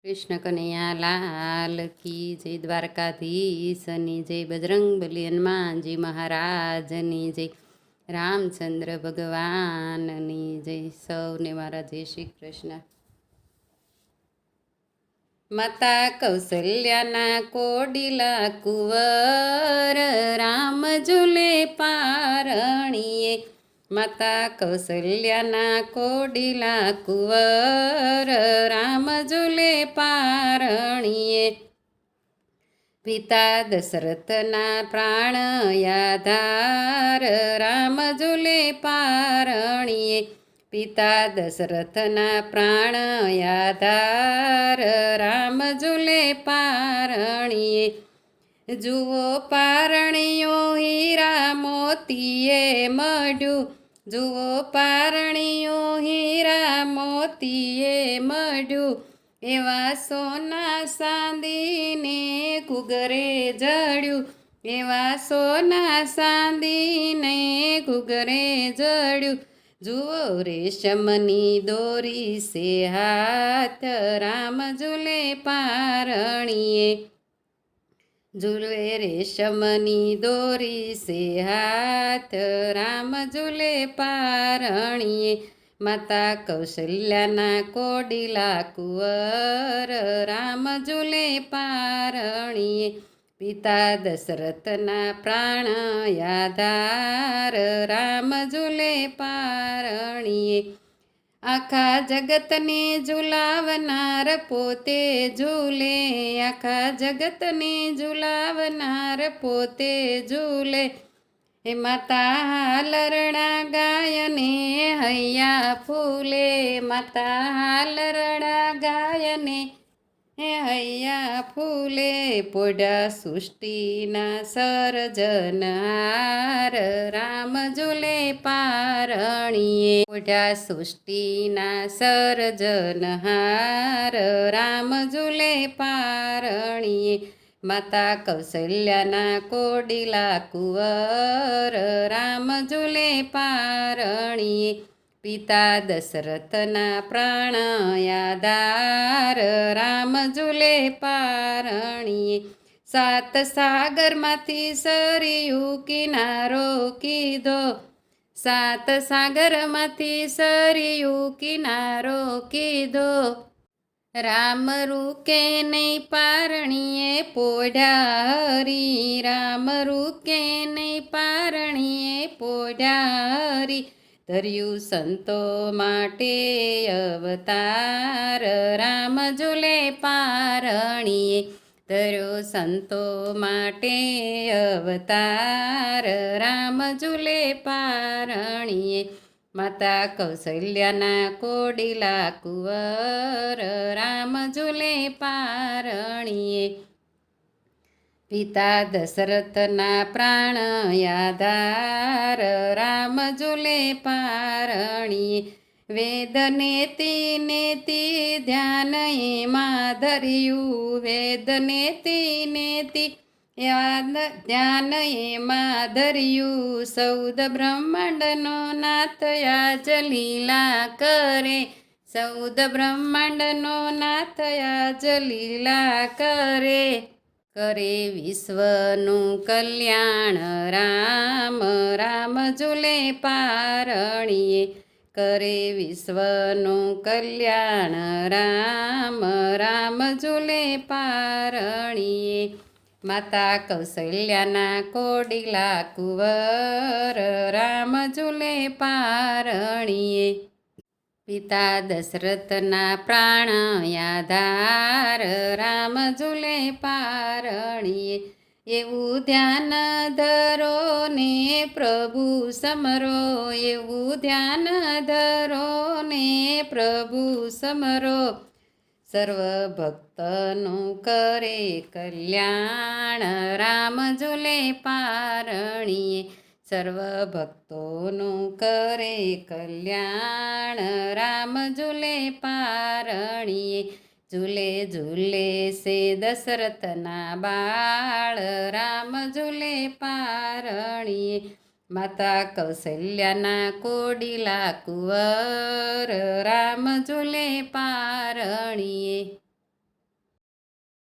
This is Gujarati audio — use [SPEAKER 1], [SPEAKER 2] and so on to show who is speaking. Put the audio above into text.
[SPEAKER 1] કૃષ્ણ કનૈયા લાલ કી જય, દ્વારકાધીશની જય, બજરંગબલી હનુમાનજી મહારાજની જય, રામચંદ્ર ભગવાનની જય. સૌને મારા જય શ્રી કૃષ્ણ. માતા કૌશલ્યાના કોડિલા કુંવર, રામ ઝૂલે પારણીએ. માતા કૌશલ્યાના કોડિલા કુંવર, રામ ઝૂલે પારણીએ. પિતા દશરથના પ્રાણ યાધાર, રામ ઝૂલે પારણીએ. પિતા દશરથના પ્રાણ યાધાર, રામ ઝૂલે પારણીએ. જુઓ પારણીઓ હીરા મોતીએ મઢ્યું, જુઓ પારણીઓ હીરા મોતીએ મઢ્યું. એવા સોના ચાંદીને ઘૂઘરે જડ્યું, એવા સોના ચાંદીને ઘૂઘરે જડ્યું. જુઓ રેશમની દોરી સે હાથ, રામ ઝૂલે પારણીએ. ઝૂલે રેશમની દોરી સે હાથ, રામ ઝૂલે પારણીએ. માતા કૌશલ્યાના કોડિલા કુંવર, રામ ઝૂલે પારણીએ. પિતા દશરથના પ્રાણ યાધાર, રામ ઝૂલે પારણીએ. આખા જગતને ઝુલાવનાર પોતે ઝૂલે, આખા જગતને ઝુલાવનાર પોતે ઝૂલે. હે માતા હાલરણા ગાયને હૈયા ફૂલે, માતા હાલરણા ગાયને હે હૈયા ફૂલે. પોઢા સૃષ્ટિના સર્જનહાર, રામ ઝૂલે પારણીએ. પોઢા સૃષ્ટિના સર્જનહાર, રામ ઝૂલે પારણીએ. માતા કૌશલ્યાના કોડિલા કુંવર, રામ ઝૂલે પારણીએ. પિતા દશરથના પ્રાણ યાધાર, રામ ઝૂલે પારણીએ. સાત સાગરમાંથી સરયુ કિનારો કીધો, સાત સાગરમાંથી સરયુ કિનારો કીધો. રામ રૂકે નહીં પારણીએ પોઢા હરી, રામ રૂકે નહીં પારણીએ પોઢા હરી. ધર્યું સંતો માટે અવતાર, રામ ઝૂલે પારણીએ. ધર્યો સંતો માટે અવતાર, રામ ઝૂલે પારણીએ. માતા કૌશલ્યાના કોડિલા કુંવર, રામ ઝૂલે પારણીએ. પિતા દશરથના પ્રાણ યાધાર, રામ ઝૂલે પારણીએ. વેદ નેતિ નેતિ ધ્યાન એમાં ધર્યું, વેદ નેતિ નેતિ ધ્યાન એમાં ધર્યું. સૌદ બ્રહ્માંડનો નાથ આજ લીલા કરે, સૌદ બ્રહ્માંડનો નાથ આજ લીલા કરે. કરે વિશ્વનું કલ્યાણ રામ, રામ ઝૂલે પારણીએ. કરે વિશ્વનું કલ્યાણ રામ, રામ ઝૂલે પારણીએ. માતા કૌશલ્યાના કોડિલા કુંવર, રામ ઝૂલે પારણીએ. પિતા દશરથના પ્રાણ યાધાર, રામ ઝૂલે પારણીએ. એવું ધ્યાન ધરો ને પ્રભુ સમરો, એવું ધ્યાન ધરો ને પ્રભુ સમરો. સર્વ ભક્તનું કરે કલ્યાણ, રામ ઝૂલે પારણીએ. સર્વ ભક્તોનું કરે કલ્યાણ, રામ ઝૂલે પારણીએ. ઝૂલે ઝૂલે સે દશરથના બાળ, રામ ઝૂલે પારણીએ. માતા કૌશલ્યાના કોડિલા કુંવર, રામ ઝૂલે પારણીએ.